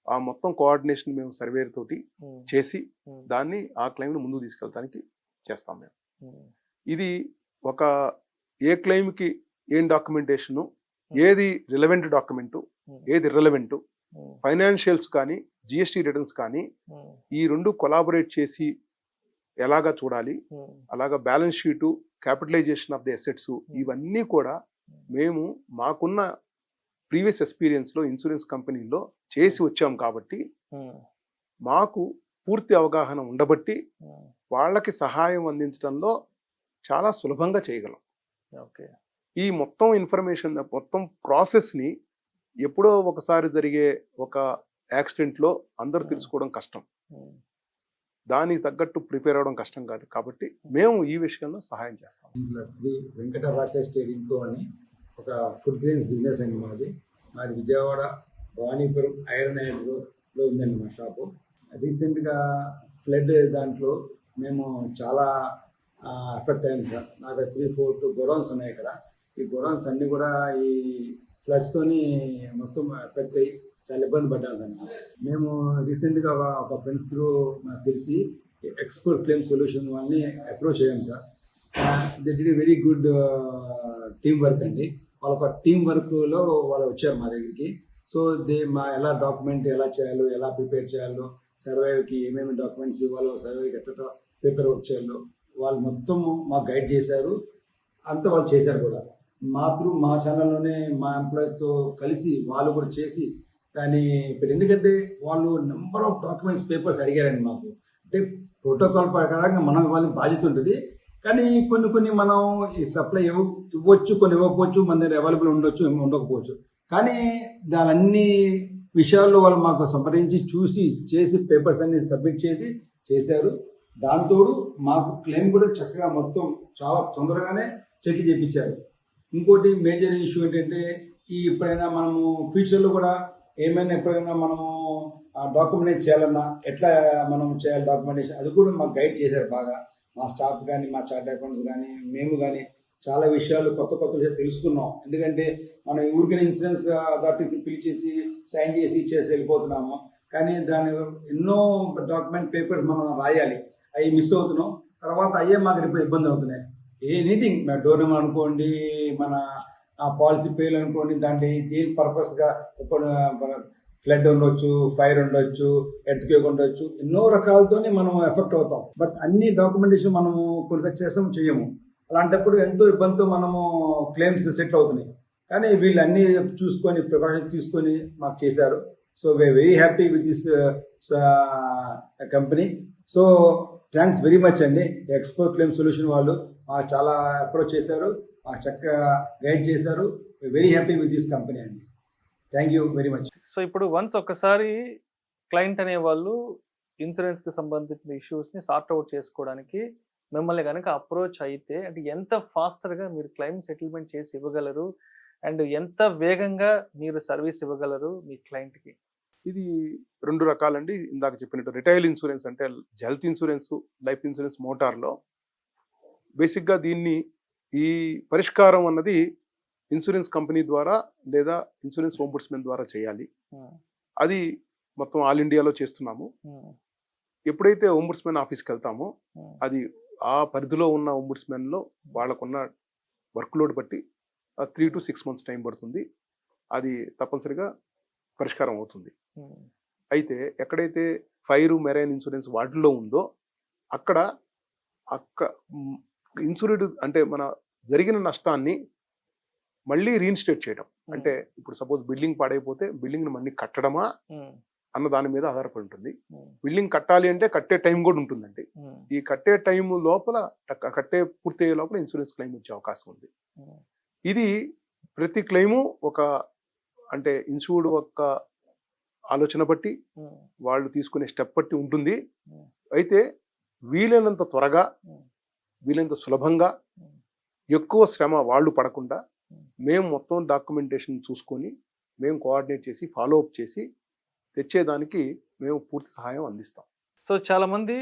ఆ మొత్తం కోఆర్డినేషన్ మేము సర్వేర్ తోటి చేసి దాన్ని ఆ క్లెయిమ్ని ముందుకు తీసుకెళ్ళడానికి చేస్తాం మేము. ఇది ఒక ఏ క్లెయిమ్కి ఏం డాక్యుమెంటేషను, ఏది రిలవెంట్ డాక్యుమెంటు, ఏది ఇర్రెలవెంటు, ఫైనాన్షియల్స్ కానీ జిఎస్టీ రిటర్న్స్ కానీ ఈ రెండు కొలాబరేట్ చేసి ఎలాగా చూడాలి, అలాగా balance sheet, capitalisation of the assets, ఇవన్నీ కూడా మేము మాకున్న ప్రీవియస్ ఎక్స్పీరియన్స్లో ఇన్సూరెన్స్ కంపెనీలో చేసి వచ్చాం కాబట్టి మాకు పూర్తి అవగాహన ఉండబట్టి వాళ్ళకి సహాయం అందించడంలో చాలా సులభంగా చేయగలం. ఓకే. ఈ మొత్తం ఇన్ఫర్మేషన్ మొత్తం ప్రాసెస్ని ఎప్పుడో ఒకసారి జరిగే ఒక యాక్సిడెంట్లో అందరూ తెలుసుకోవడం కష్టం, దానికి తగ్గట్టు ప్రిపేర్ అవ్వడం కష్టం కాదు. కాబట్టి మేము ఈ విషయంలో సహాయం చేస్తాం. శ్రీ వెంకట రాకేష్ ట్రేడింగ్ అని ఒక ఫుడ్ గ్రెయిన్స్ బిజినెస్ అండి మాది విజయవాడ భవానీపురం ఐరన్ ఐడ్లో ఉందండి మా షాపు. రీసెంట్గా ఫ్లడ్ దాంట్లో మేము చాలా ఎఫెక్ట్ అయ్యాం సార్. నాకు 3-4 గోడౌన్స్ ఉన్నాయి ఇక్కడ. ఈ గోడౌన్స్ అన్నీ కూడా ఈ ఫ్లడ్స్తోని మొత్తం ఎఫెక్ట్ అయ్యి చాలా ఇబ్బంది పడ్డాం సార్. మేము రీసెంట్గా ఒక ఫ్రెండ్స్ త్రూ నాకు తెలిసి ఎక్స్పర్ట్ క్లెయిమ్ సొల్యూషన్ వాళ్ళని అప్రోచ్ అయ్యాం sir. They did very good team work అండి. వాళ్ళ టీమ్ వర్క్లో వాళ్ళు వచ్చారు మా దగ్గరికి. సో మా ఎలా డాక్యుమెంట్ ఎలా చేయాలో, ఎలా ప్రిపేర్ చేయాలో, సర్వేకి ఏమేమి డాక్యుమెంట్స్ ఇవ్వాలో, సర్వేకి ఎట్లా పేపర్ వర్క్ చేయాలో వాళ్ళు మొత్తం మాకు గైడ్ చేశారు. అంతా వాళ్ళు చేశారు కూడా. మా ఛానల్లోనే మా ఎంప్లాయీస్తో కలిసి వాళ్ళు కూడా చేసి దాన్ని ఇప్పుడు ఎందుకంటే వాళ్ళు నెంబర్ ఆఫ్ డాక్యుమెంట్స్ పేపర్స్ అడిగారండి మాకు. అంటే ప్రోటోకాల్ ప్రకారంగా మనం ఇవ్వాల్సిన బాధ్యత ఉంటుంది. కానీ కొన్ని మనం ఈ సప్లై ఇవ్వచ్చు, కొన్ని ఇవ్వకపోవచ్చు, మన దగ్గర అవైలబుల్ ఉండొచ్చు, ఉండకపోవచ్చు. కానీ దాని విషయాల్లో వాళ్ళు మాకు సంప్రదించి చూసి చేసి పేపర్స్ అన్ని సబ్మిట్ చేశారు. దాంతోడు మాకు క్లెయిమ్ కూడా చక్కగా మొత్తం చాలా తొందరగానే సెటిల్ చేయించారు. ఇంకోటి మేజర్ ఇష్యూ ఏంటంటే ఎప్పుడైనా మనము ఫ్యూచర్లో కూడా ఏమైనా ఎప్పుడైనా మనము డాక్యుమెంటేషన్ చేయాలన్నా ఎట్లా మనం చేయాలి డాక్యుమెంటేషన్, అది కూడా మాకు గైడ్ చేశారు బాగా. మా స్టాఫ్ కానీ, మా చార్ట్ అకౌంట్స్ కానీ, మేము కానీ చాలా విషయాలు కొత్త విషయాలు తెలుసుకున్నాం. ఎందుకంటే మనం ఊరికైనా ఇన్సూరెన్స్ అథారిటీస్ పిలిచేసి సైన్ చేసి ఇచ్చేసి వెళ్ళిపోతున్నాము. కానీ దాని ఎన్నో డాక్యుమెంట్ పేపర్స్ మనం రాయాలి, అవి మిస్ అవుతున్నాం. తర్వాత అయ్యే మాకు రేపు ఇబ్బంది అవుతున్నాయి. ఎనీథింగ్ డోర్ నెంబర్ అనుకోండి, మన పాలసీ పేర్లు అనుకోండి, దాంట్లో దేని పర్పస్గా ఫ్లడ్ ఉండొచ్చు, ఫైర్ ఉండొచ్చు, ఎర్త్క్వేక్ ఉండొచ్చు, ఎన్నో రకాలతోనే మనం ఎఫెక్ట్ అవుతాం. బట్ అన్ని డాక్యుమెంటేషన్ మనము కొంత చేసాము చేయము. అలాంటప్పుడు ఎంతో ఇబ్బందితో మనము క్లెయిమ్స్ సెటిల్ అవుతున్నాయి. కానీ వీళ్ళు అన్నీ చూసుకొని ప్రికాషన్ తీసుకొని మాకు చేశారు. So we are very happy with this company. So thanks very much అండి. ఎక్స్పర్ట్ క్లెయిమ్ సొల్యూషన్ వాళ్ళు మాకు చాలా అప్రోచ్ చేశారు, మాకు చక్కగా గైడ్ చేశారు. Very happy with this company అండి. Thank you very much. So ఇప్పుడు వన్స్ ఒకసారి క్లయింట్ అనే వాళ్ళు ఇన్సూరెన్స్ కి సంబంధించిన ఇష్యూస్ ని సార్ట్ అవుట్ చేసుకోవడానికి మిమ్మల్ని కనుక అప్రోచ్ అయితే అంటే ఎంత ఫాస్టర్ గా మీరు క్లెయిమ్ సెటిల్మెంట్ చేసి ఇవ్వగలరు అండ్ ఎంత వేగంగా మీరు సర్వీస్ ఇవ్వగలరు మీ క్లయింట్ కి? ఇది 2 రకాలండి. ఇందాక చెప్పినట్టు రిటైల్ ఇన్సూరెన్స్ అంటే హెల్త్ ఇన్సూరెన్స్, లైఫ్ ఇన్సూరెన్స్, మోటార్లో బేసిక్గా దీన్ని ఈ పరిష్కారం అన్నది ఇన్సూరెన్స్ కంపెనీ ద్వారా లేదా ఇన్సూరెన్స్ ఓంబుడ్స్మెన్ ద్వారా చేయాలి. అది మొత్తం ఆల్ ఇండియాలో చేస్తున్నాము. ఎప్పుడైతే ఓంబుడ్స్మెన్ ఆఫీస్కి వెళ్తామో ఉమ్, అది ఆ పరిధిలో ఉన్న ఓంబుడ్స్మెన్లో వాళ్ళకున్న వర్క్ లోడ్ బట్టి 3 to 6 months టైం పడుతుంది. అది తప్పనిసరిగా పరిష్కారం అవుతుంది. ఉమ్, అయితే ఎక్కడైతే ఫైర్, మెరైన్ ఇన్సూరెన్స్ వాటిల్లో ఉందో అక్కడ ఇన్సూరెడ్ అంటే మన జరిగిన నష్టాన్ని మళ్ళీ రీఇన్స్టేట్ చేయడం. అంటే ఇప్పుడు సపోజ్ బిల్డింగ్ పాడైపోతే బిల్డింగ్ని మళ్ళీ కట్టడమా ఉమ్, అన్న దాని మీద ఆధారపడి ఉంటుంది. ఉమ్, బిల్డింగ్ కట్టాలి అంటే కట్టే టైం కూడా ఉంటుందండి. ఉమ్, ఈ కట్టే టైం లోపల కట్టే పూర్తయ్యే లోపల ఇన్సూరెన్స్ క్లెయిమ్ వచ్చే అవకాశం ఉంది. ఉమ్, ఇది ప్రతి క్లెయిము ఒక అంటే ఇన్సూర్డ్ యొక్క ఆలోచన బట్టి ఉమ్, వాళ్ళు తీసుకునే స్టెప్ బట్టి ఉంటుంది. ఉమ్, అయితే వీలైనంత త్వరగా, ఉమ్, వీలైనంత సులభంగా, ఉమ్, ఎక్కువ శ్రమ వాళ్ళు పడకుండా ఉమ్, మేము మొత్తం డాక్యుమెంటేషన్ చూసుకొని మేము కోఆర్డినేట్ చేసి ఫాలో అప్ చేసి తెచ్చేదానికి మేము పూర్తి సహాయం అందిస్తాం. సో చాలా మంది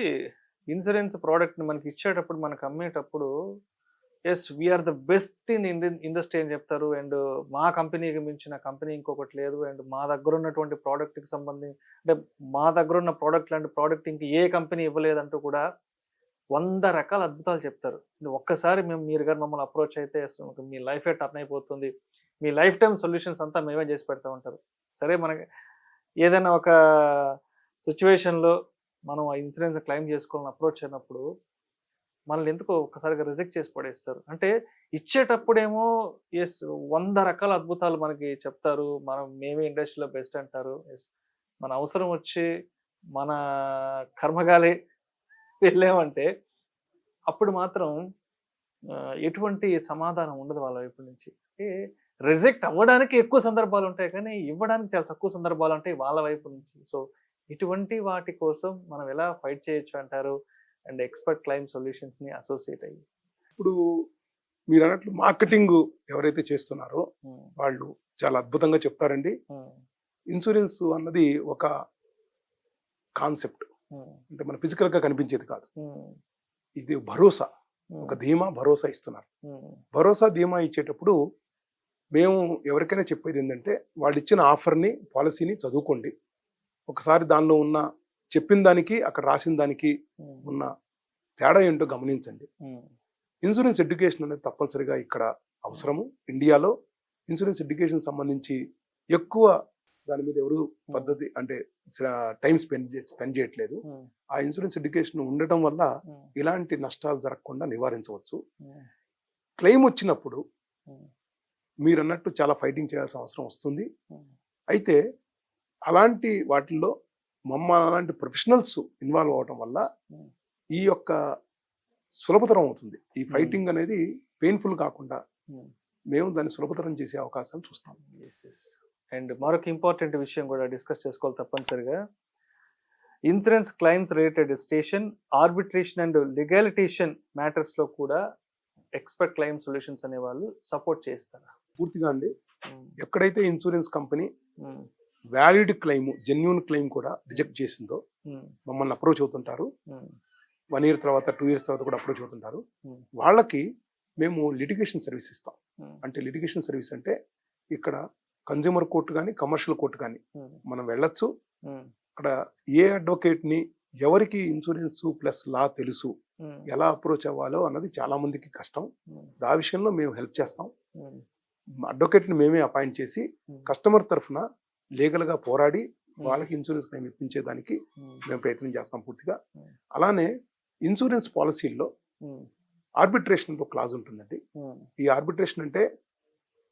ఇన్సూరెన్స్ ప్రోడక్ట్ని మనకి ఇచ్చేటప్పుడు, మనకు అమ్మేటప్పుడు yes we're the best in industry అని చెప్తారు. అండ్ మా కంపెనీకి మించిన కంపెనీ ఇంకొకటి లేదు. అండ్ మా దగ్గర ఉన్నటువంటి ప్రోడక్ట్కి సంబంధించి, అంటే మా దగ్గర ఉన్న ప్రోడక్ట్ లాంటి ప్రోడక్ట్ ఇంక ఏ కంపెనీ ఇవ్వలేదంటూ కూడా 100 రకాల అద్భుతాలు చెప్తారు. ఇది ఒక్కసారి మీరు గారు మమ్మల్ని అప్రోచ్ అయితే అసలు మీ లైఫే టర్న్ అయిపోతుంది, మీ లైఫ్ టైం సొల్యూషన్స్ అంతా మేమే చేసి పెడతా ఉంటారు. సరే, మనకి ఏదైనా ఒక సిచ్యువేషన్లో మనం ఆ ఇన్సూరెన్స్ క్లెయిమ్ చేసుకోవాలని అప్రోచ్ అయినప్పుడు మనల్ని ఎందుకో ఒక్కసారిగా రిజెక్ట్ చేసి పడేస్తారు. అంటే ఇచ్చేటప్పుడేమో ఎస్ 100 రకాల అద్భుతాలు మనకి చెప్తారు, మేమే ఇండస్ట్రీలో బెస్ట్ అంటారు. ఎస్, మన అవసరం వచ్చి మన కర్మగాలి వెళ్ళామంటే అప్పుడు మాత్రం ఎటువంటి సమాధానం ఉండదు వాళ్ళ వైపు నుంచి. అంటే రిజెక్ట్ అవ్వడానికి ఎక్కువ సందర్భాలు ఉంటాయి, కానీ ఇవ్వడానికి చాలా తక్కువ సందర్భాలు ఉంటాయి వాళ్ళ వైపు నుంచి. సో ఇటువంటి వాటి కోసం మనం ఎలా ఫైట్ చేయొచ్చు అంటారు? అండ్ ఎక్స్పర్ట్ క్లైమ్ సొల్యూషన్స్ని అసోసియేట్ అయ్యి ఇప్పుడు మీరు అన్నట్లు మార్కెటింగ్ ఎవరైతే చేస్తున్నారో వాళ్ళు చాలా అద్భుతంగా చెప్తారండి. ఇన్సూరెన్స్ అన్నది ఒక కాన్సెప్ట్, అంటే మన ఫిజికల్ గా కనిపించేది కాదు. ఇది భరోసా, ఒక ధీమా, భరోసా ఇస్తున్నారు. భరోసా, ధీమా ఇచ్చేటప్పుడు మేము ఎవరికైనా చెప్పేది ఏంటంటే వాళ్ళు ఇచ్చిన ఆఫర్ని, పాలసీని చదువుకోండి. ఒకసారి దానిలో ఉన్న చెప్పిన దానికి అక్కడ రాసిన దానికి ఉన్న తేడా ఏంటో గమనించండి. ఇన్సూరెన్స్ ఎడ్యుకేషన్ అనేది తప్పనిసరిగా ఇక్కడ అవసరము. ఇండియాలో ఇన్సూరెన్స్ ఎడ్యుకేషన్ సంబంధించి ఎక్కువ దాని మీద ఎవరు పద్ధతి అంటే టైం స్పెండ్ చేయట్లేదు. ఆ ఇన్సూరెన్స్ ఎడ్యుకేషన్ ఉండటం వల్ల ఇలాంటి నష్టాలు జరగకుండా నివారించవచ్చు. క్లెయిమ్ వచ్చినప్పుడు మీరు అన్నట్టు చాలా ఫైటింగ్ చేయాల్సిన అవసరం వస్తుంది. అయితే అలాంటి వాటిల్లో అలాంటి ప్రొఫెషనల్స్ ఇన్వాల్వ్ అవడం వల్ల ఈ యొక్క సులభతరం అవుతుంది. ఈ ఫైటింగ్ అనేది పెయిన్ఫుల్ కాకుండా మేము దాన్ని సులభతరం చేసే అవకాశాలు చూస్తాం. అండ్ మరొక ఇంపార్టెంట్ విషయం కూడా డిస్కస్ చేసుకోవాలి తప్పనిసరిగా. Insurance claims related station, arbitration and litigation మ్యాటర్స్లో కూడా ఎక్స్పర్ట్ క్లైమ్ సొల్యూషన్స్ అనే వాళ్ళు సపోర్ట్ చేస్తారు పూర్తిగా అండి. ఎక్కడైతే insurance company valid claim, genuine claim కూడా రిజెక్ట్ చేసిందో మమ్మల్ని అప్రోచ్ అవుతుంటారు. 1 year తర్వాత, 2 years తర్వాత కూడా అప్రోచ్ అవుతుంటారు. వాళ్ళకి మేము లిటిగేషన్ సర్వీస్ ఇస్తాం. అంటే లిటిగేషన్ సర్వీస్ అంటే ఇక్కడ కన్జ్యూమర్ కోర్టు కానీ, కమర్షియల్ కోర్టు కానీ మనం వెళ్ళొచ్చు. అక్కడ ఏ అడ్వకేట్ని, ఎవరికి ఇన్సూరెన్స్ ప్లస్ లా తెలుసు, ఎలా అప్రోచ్ అవ్వాలో అన్నది చాలా మందికి కష్టం. ఆ విషయంలో మేము హెల్ప్ చేస్తాం. అడ్వకేట్ని మేమే అపాయింట్ చేసి కస్టమర్ తరఫున లీగల్గా పోరాడి వాళ్ళకి ఇన్సూరెన్స్ క్లెయిమ్ ఇప్పించేదానికి మేము ప్రయత్నం చేస్తాం పూర్తిగా. అలానే ఇన్సూరెన్స్ పాలసీల్లో ఆర్బిట్రేషన్ ఒక క్లాజ్ ఉంటుందండి. ఈ ఆర్బిట్రేషన్ అంటే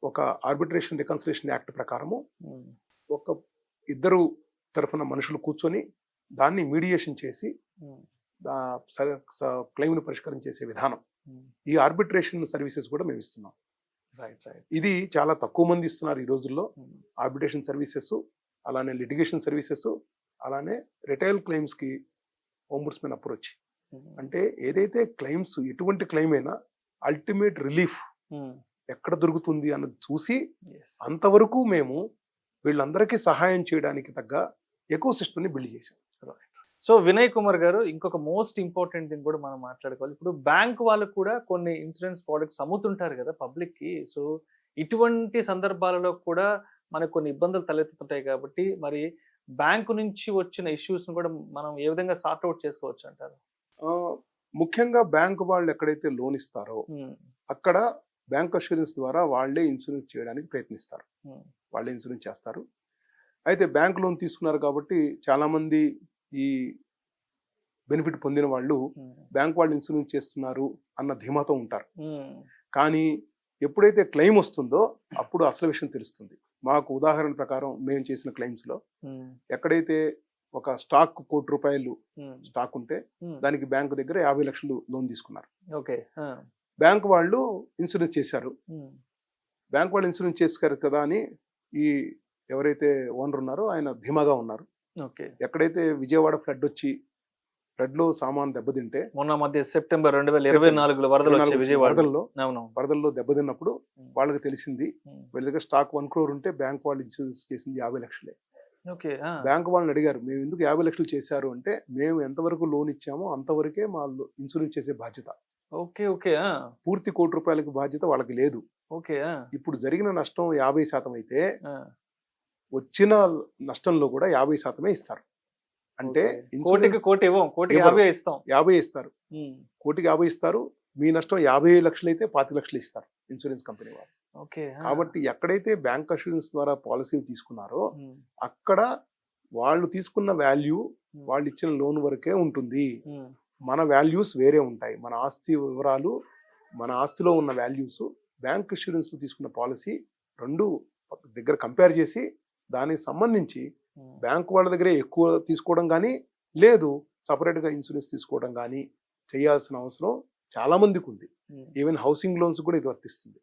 ఒక ఆర్బిట్రేషన్ రికన్సిలేషన్ యాక్ట్ ప్రకారము ఒక ఇద్దరు తరఫున మనుషులు కూర్చొని దాన్ని మీడియేషన్ చేసి క్లెయిమ్ను పరిష్కారం చేసే విధానం. ఈ ఆర్బిట్రేషన్ సర్వీసెస్ కూడా మేము ఇస్తున్నాం. ఇది చాలా తక్కువ మంది ఇస్తున్నారు ఈ రోజుల్లో. ఆర్బిట్రేషన్ సర్వీసెస్, అలానే లిటిగేషన్ సర్వీసెస్, అలానే రిటైల్ క్లెయిమ్స్కి ఓంబుడ్స్మెన్ అప్రోచ్. అంటే ఏదైతే క్లెయిమ్స్, ఎటువంటి క్లెయిమ్ అయినా అల్టిమేట్ రిలీఫ్ ఎక్కడ దొరుకుతుంది అన్నది చూసి అంతవరకు మేము వీళ్ళందరికీ సహాయం చేయడానికి తగ్గ ఎకో సిస్టమ్ని బిల్డ్ చేసాం. సో వినయ్ కుమార్ గారు, ఇంకొక మోస్ట్ ఇంపార్టెంట్ థింగ్ కూడా మనం మాట్లాడుకోవాలి. ఇప్పుడు బ్యాంక్ వాళ్ళు కూడా కొన్ని ఇన్సూరెన్స్ ప్రోడక్ట్స్ అమ్ముతుంటారు కదా పబ్లిక్కి. సో ఇటువంటి సందర్భాలలో కూడా మనకు కొన్ని ఇబ్బందులు తలెత్తుతుంటాయి కాబట్టి మరి బ్యాంకు నుంచి వచ్చిన ఇష్యూస్ కూడా మనం ఏ విధంగా సార్ట్ అవుట్ చేసుకోవచ్చు అంటారు? ఆ, ముఖ్యంగా బ్యాంకు వాళ్ళు ఎక్కడైతే లోన్ ఇస్తారో అక్కడ బ్యాంక్ అష్యూరెన్స్ ద్వారా వాళ్ళే ఇన్సూరెన్స్ చేయడానికి ప్రయత్నిస్తారు. వాళ్ళే ఇన్సూరెన్స్ చేస్తారు. అయితే బ్యాంక్ లోన్ తీసుకున్నారు కాబట్టి చాలా మంది ఈ బెనిఫిట్ పొందిన వాళ్ళు బ్యాంక్ వాళ్ళు ఇన్సూరెన్స్ చేస్తున్నారు అన్న ధీమాతో ఉంటారు. కానీ ఎప్పుడైతే క్లెయిమ్ వస్తుందో అప్పుడు అసలు విషయం తెలుస్తుంది. మాకు ఉదాహరణ ప్రకారం మేము చేసిన క్లెయిమ్స్ లో ఎక్కడైతే ఒక స్టాక్ ₹1,00,00,000 స్టాక్ ఉంటే దానికి బ్యాంకు దగ్గర 50 లక్షలు లోన్ తీసుకున్నారు. ఓకే. బ్యాంక్ వాళ్ళు ఇన్సూరెన్స్ చేశారు. బ్యాంక్ వాళ్ళు ఇన్సూరెన్స్ చేశారు కదా అని ఈ ఎవరైతే ఓనర్ ఉన్నారో ఆయన ధీమాగా ఉన్నారు. ఓకే. ఎక్కడైతే విజయవాడ ఫ్లడ్ వచ్చి ఫ్లడ్ లో సామాన్ దెబ్బతింటే మొన్న మధ్య సెప్టెంబర్ 2024 వరదలు వచ్చాయి విజయవాడలో. వరదల్లో దెబ్బతిన్నప్పుడు వాళ్ళకి తెలిసింది వీళ్ళ దగ్గర స్టాక్ 1 crore ఉంటే బ్యాంక్ వాళ్ళు ఇన్సూరెన్స్ చేసింది 50 లక్షలే. ఓకే. బ్యాంక్ వాళ్ళని అడిగారు, మేము ఎందుకు 50 లక్షలు చేశారు అంటే, మేము ఎంతవరకు లోన్ ఇచ్చామో అంతవరకే మా ఇన్సూరెన్స్ చేసే బాధ్యత. ఓకే. ఓకే. పూర్తి ₹1,00,00,000 బాధ్యత వాళ్ళకి లేదు. ఓకే. ఇప్పుడు జరిగిన నష్టం 50% అయితే వచ్చిన నష్టంలో కూడా 50% ఇస్తారు. అంటే కోటికి కోటి ఇవ్వం, కోటికి 50 ఇస్తాం. 50 ఇస్తారు. కోటికి 50 ఇస్తారు. మీ నష్టం 50 లక్షలు అయితే 25 లక్షలు ఇస్తారు ఇన్సూరెన్స్ కంపెనీ వాళ్ళు. ఓకే. కాబట్టి ఎక్కడైతే బ్యాంక్ అష్యూరెన్స్ ద్వారా పాలసీలు తీసుకున్నారో అక్కడ వాళ్ళు తీసుకున్న వాల్యూ వాళ్ళు ఇచ్చిన లోన్ వరకే ఉంటుంది. మన వాల్యూస్ వేరే ఉంటాయి. మన ఆస్తి వివరాలు, మన ఆస్తిలో ఉన్న వాల్యూస్, బ్యాంక్ ఇన్సూరెన్స్ తీసుకున్న పాలసీ రెండు దగ్గర కంపేర్ చేసి దానికి సంబంధించి బ్యాంక్ వాళ్ళ దగ్గరే ఎక్కువ తీసుకోవడం కానీ లేదు సపరేట్గా ఇన్సూరెన్స్ తీసుకోవడం కానీ చేయాల్సిన అవసరం చాలా మందికి ఉంది. ఈవెన్ హౌసింగ్ లోన్స్ కూడా ఇది వర్తిస్తుంది.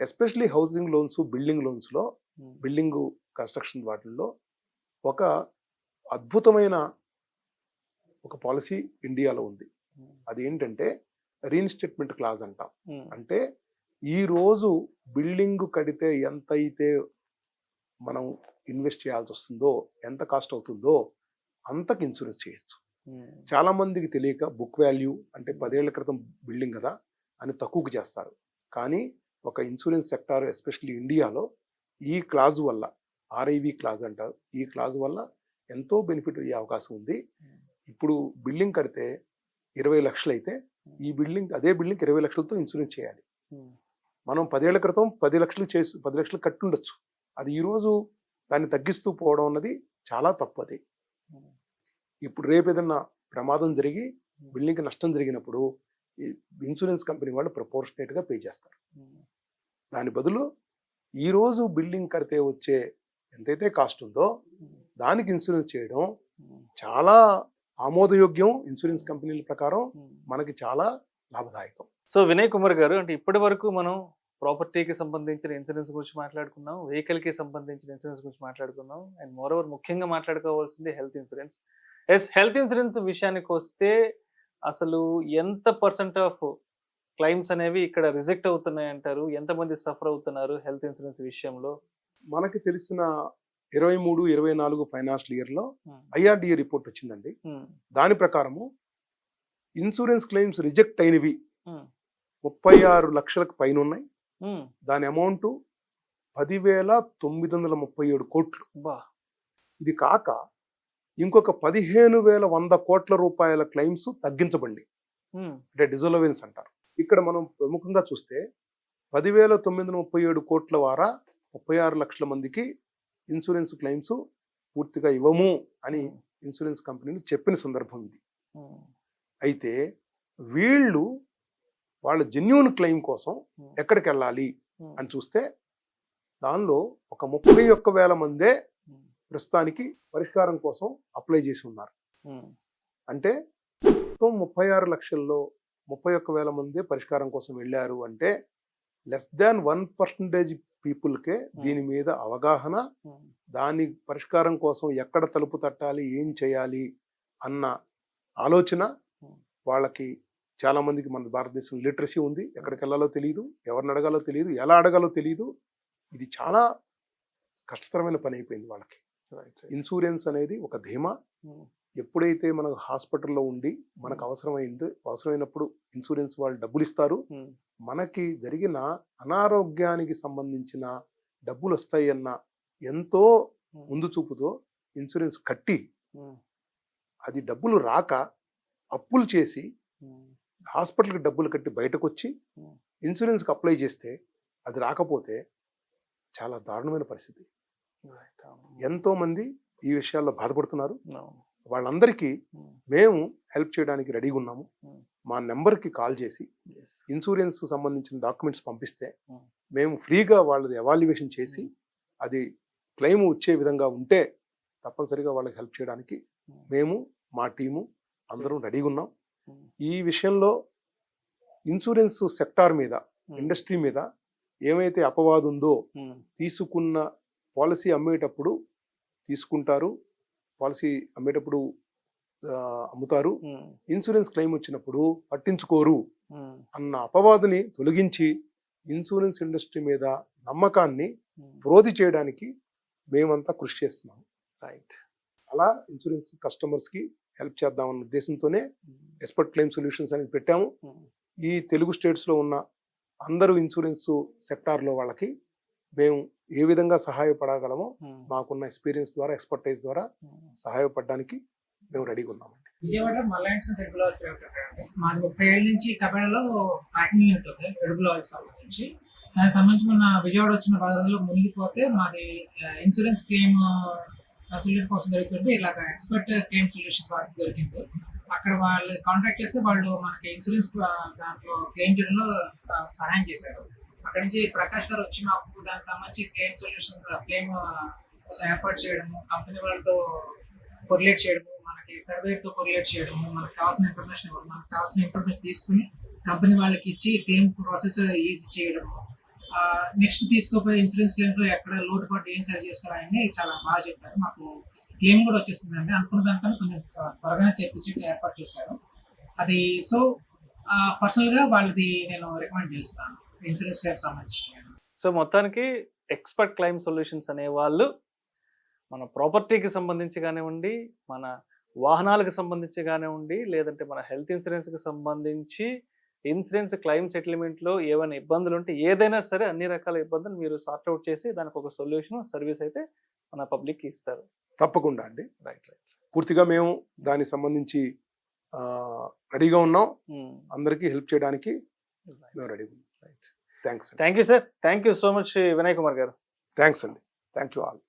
Especially housing loans, building loans లో, బిల్డింగ్ కన్స్ట్రక్షన్ వాటిల్లో ఒక అద్భుతమైన ఒక పాలసీ ఇండియాలో ఉంది. అది ఏంటంటే రీఇన్స్టేట్మెంట్ క్లాజ్ అంటాం. అంటే ఈ రోజు బిల్డింగ్ కడితే ఎంత అయితే మనం ఇన్వెస్ట్ చేయాల్సి వస్తుందో, ఎంత కాస్ట్ అవుతుందో అంతకు ఇన్సూరెన్స్ చేయొచ్చు. చాలా మందికి తెలియక బుక్ వాల్యూ అంటే 10 ఏళ్ల క్రితం బిల్డింగ్ కదా అని తక్కువకు చేస్తారు. కానీ ఒక ఇన్సూరెన్స్ సెక్టార్ ఎస్పెషల్లీ ఇండియాలో ఈ క్లాజ్ వల్ల, RIV క్లాజ్ అంటారు, ఈ క్లాజ్ వల్ల ఎంతో బెనిఫిట్ అయ్యే అవకాశం ఉంది. ఇప్పుడు బిల్డింగ్ కడితే 20 లక్షలు అయితే అదే బిల్డింగ్ 20 లక్షలతో ఇన్సూరెన్స్ చేయాలి. మనం 10 ఏళ్ల క్రితం 10 లక్షలు కట్టుండొచ్చు. అది ఈరోజు దాన్ని తగ్గిస్తూ పోవడం అన్నది చాలా తప్పు. అది ఇప్పుడు రేపు ఏదన్నా ప్రమాదం జరిగి బిల్డింగ్కి నష్టం జరిగినప్పుడు ఇన్సూరెన్స్ కంపెనీ వాళ్ళు ప్రపోర్షనేట్గా పే చేస్తారు. దాని బదులు ఈరోజు బిల్డింగ్ కడితే వచ్చే ఎంతైతే కాస్ట్ ఉందో దానికి ఇన్సూరెన్స్ చేయడం చాలా ఆమోదయోగ్యం. ఇన్సూరెన్స్ కంపెనీల ప్రకారం మనకి చాలా లాభదాయకం. సో వినయ్ కుమార్ గారు, అంటే ఇప్పటి వరకు మనం ప్రాపర్టీకి సంబంధించిన ఇన్సూరెన్స్ గురించి మాట్లాడుకున్నాం, వెహికల్కి సంబంధించిన ఇన్సూరెన్స్ గురించి మాట్లాడుకున్నాం, అండ్ మోరోవర్ ముఖ్యంగా మాట్లాడుకోవాల్సింది హెల్త్ ఇన్సూరెన్స్. హెల్త్ ఇన్సూరెన్స్ విషయానికి వస్తే అసలు ఎంత % ఆఫ్ క్లైమ్స్ అనేవి ఇక్కడ రిజెక్ట్ అవుతున్నాయి అంటారు? ఎంతమంది సఫర్ అవుతున్నారు హెల్త్ ఇన్సూరెన్స్ విషయంలో? మనకి తెలిసిన 23-24 ఫైనాన్షియల్ ఇయర్ లో IRDA రిపోర్ట్ వచ్చిందండి. దాని ప్రకారము ఇన్సూరెన్స్ క్లెయిమ్స్ రిజెక్ట్ అయినవి 36 లక్షలకు పైన ఉన్నాయి. దాని అమౌంట్ 10,937 కోట్లు. ఇది కాక ఇంకొక 15,100 కోట్ల రూపాయల క్లెయిమ్స్ తగ్గించబడి, అంటే డిజోలవెన్స్ అంటారు. ఇక్కడ మనం ప్రముఖంగా చూస్తే 10,937 కోట్ల ద్వారా 36 లక్షల మందికి ఇన్సూరెన్స్ క్లెయిమ్స్ పూర్తిగా ఇవ్వము అని ఇన్సూరెన్స్ కంపెనీలు చెప్పిన సందర్భం ఇది. అయితే వాళ్ళ జెన్యూన్ క్లెయిమ్ కోసం ఎక్కడికి వెళ్ళాలి అని చూస్తే దానిలో ఒక 31,000 మందే ప్రస్తుతానికి పరిష్కారం కోసం అప్లై చేసి ఉన్నారు. అంటే 36 లక్షల్లో 31,000 మందే పరిష్కారం కోసం వెళ్ళారు. అంటే <1% పీపుల్కే దీని మీద అవగాహన, దాని పరిష్కారం కోసం ఎక్కడ తలుపు తట్టాలి, ఏం చేయాలి అన్న ఆలోచన వాళ్ళకి. చాలా మందికి మన భారతదేశంలో లిటరసీ ఉంది. ఎక్కడికి వెళ్ళాలో తెలియదు, ఎవరిని అడగాలో తెలియదు, ఎలా అడగాలో తెలియదు. ఇది చాలా కష్టతరమైన పని అయిపోయింది వాళ్ళకి. ఇన్సూరెన్స్ అనేది ఒక ధీమా. ఎప్పుడైతే మన హాస్పిటల్లో ఉండి మనకు అవసరమైనప్పుడు ఇన్సూరెన్స్ వాళ్ళు డబ్బులు ఇస్తారు. మనకి జరిగిన అనారోగ్యానికి సంబంధించిన డబ్బులు వస్తాయి అన్న ఎంతో ముందు చూపుతో ఇన్సూరెన్స్ కట్టి అది డబ్బులు రాక అప్పులు చేసి హాస్పిటల్కి డబ్బులు కట్టి బయటకు వచ్చి ఇన్సూరెన్స్కి అప్లై చేస్తే అది రాకపోతే చాలా దారుణమైన పరిస్థితి. ఎంతో మంది ఈ విషయాల్లో బాధపడుతున్నారు. వాళ్ళందరికీ మేము హెల్ప్ చేయడానికి రెడీగా ఉన్నాము. మా నెంబర్కి కాల్ చేసి ఇన్సూరెన్స్ సంబంధించిన డాక్యుమెంట్స్ పంపిస్తే మేము ఫ్రీగా వాళ్ళది ఎవాల్యుయేషన్ చేసి అది క్లెయిమ్ వచ్చే విధంగా ఉంటే తప్పనిసరిగా వాళ్ళకి హెల్ప్ చేయడానికి మేము మా టీము అందరం రెడీగా ఉన్నాం. ఈ విషయంలో ఇన్సూరెన్స్ సెక్టార్ మీద ఇండస్ట్రీ మీద ఏమైతే అపవాదు ఉందో తీసుకున్న పాలసీ అమ్మేటప్పుడు తీసుకుంటారు, పాలసీ అమ్మేటప్పుడు అమ్ముతారు, ఇన్సూరెన్స్ క్లెయిమ్ వచ్చినప్పుడు పట్టించుకోరు అన్న అపవాదుని తొలగించి ఇన్సూరెన్స్ ఇండస్ట్రీ మీద నమ్మకాన్ని ప్రోధి చేయడానికి మేమంతా కృషి చేస్తున్నాం. రైట్. అలా ఇన్సూరెన్స్ కస్టమర్స్కి హెల్ప్ చేద్దామన్న ఉద్దేశంతోనే ఎక్స్పర్ట్ క్లెయిమ్ సొల్యూషన్స్ అనేది పెట్టాము. ఈ తెలుగు స్టేట్స్లో ఉన్న అందరూ ఇన్సూరెన్స్ సెక్టార్లో వాళ్ళకి మేము ఏ విధంగా సహాయపడగలమో మాకున్న ఎక్స్పీరియన్స్ ద్వారా ఎక్స్పర్టైజ్ ద్వారా సహాయపడడానికి మేము రెడీగా ఉన్నామండి. విజయవాడ మలయన్స్ సెంట్రల్ అండి. మాది 30 ఏళ్ళ నుంచి కబేడలో ప్యాకింగ్ యూనిట్ ఉంది ఎడుపుల ఆయిల్ సంబంధించి. దానికి సంబంధించి మన విజయవాడ వచ్చిన బాధలో మునిగిపోతే మాది ఇన్సూరెన్స్ క్లెయిమ్ కన్సల్టెంట్ కోసం దొరుకుతుంది. ఇలాగ ఎక్స్పర్ట్ క్లెయిమ్ సొల్యూషన్స్ వాటికి దొరికింది. అక్కడ వాళ్ళు కాంటాక్ట్ చేస్తే వాళ్ళు మనకి ఇన్సూరెన్స్ దాంట్లో క్లెయిమ్ చేయడంలో సహాయం చేశారు. అక్కడ నుంచి ప్రకాష్ గారు వచ్చి మాకు దానికి సంబంధించి క్లెయిమ్ సొల్యూషన్స్ క్లెయిమ్ కోసం ఏర్పాటు చేయడము, కంపెనీ వాళ్ళతో కొరిలేట్ చేయడము, మనకి సర్వేతో కొరిలేట్ చేయడము, మనకు కావాల్సిన ఇన్ఫర్మేషన్ ఇవ్వడం, మనకు కావాల్సిన ఇన్ఫర్మేషన్ తీసుకుని కంపెనీ వాళ్ళకి ఇచ్చి క్లెయిమ్ ప్రాసెస్ ఈజీ చేయడము, నెక్స్ట్ తీసుకోపోయే ఇన్సూరెన్స్ క్లెయిమ్లో ఎక్కడ లోటుపాటు ఏం సరి చేసుకోవాలని చాలా బాగా చెప్పారు. మాకు క్లెయిమ్ కూడా వచ్చేసిందండి. అనుకున్న దానికన్నా కొంచెం త్వరగానే చేర్పించి ఏర్పాటు చేశారు. అది సో పర్సనల్గా వాళ్ళది నేను రికమెండ్ చేస్తాను ఇన్సూరెన్స్ క్లెయిమ్ సంబంధించి. సో మొత్తానికి ఎక్స్పర్ట్ క్లెయిమ్ సొల్యూషన్స్ అనే వాళ్ళు మన ప్రాపర్టీకి సంబంధించి కానివ్వండి, మన వాహనాలకు సంబంధించి కానివ్వండి, లేదంటే మన హెల్త్ ఇన్సూరెన్స్కి సంబంధించి ఇన్సూరెన్స్ క్లెయిమ్ సెటిల్మెంట్లో ఏమైనా ఇబ్బందులు ఉంటే ఏదైనా సరే అన్ని రకాల ఇబ్బందులు మీరు సార్ట్అవుట్ చేసి దానికి ఒక సొల్యూషన్ సర్వీస్ అయితే మన పబ్లిక్కి ఇస్తారు. తప్పకుండా అండి. రైట్. పూర్తిగా మేము దానికి సంబంధించి రెడీగా ఉన్నాం. అందరికీ హెల్ప్ చేయడానికి మేము రెడీగా ఉన్నాం. Right. Thanks. Thank you sir. Thank you so much Vinay Kumar గారు. థ్యాంక్స్ అండి. Thank you all.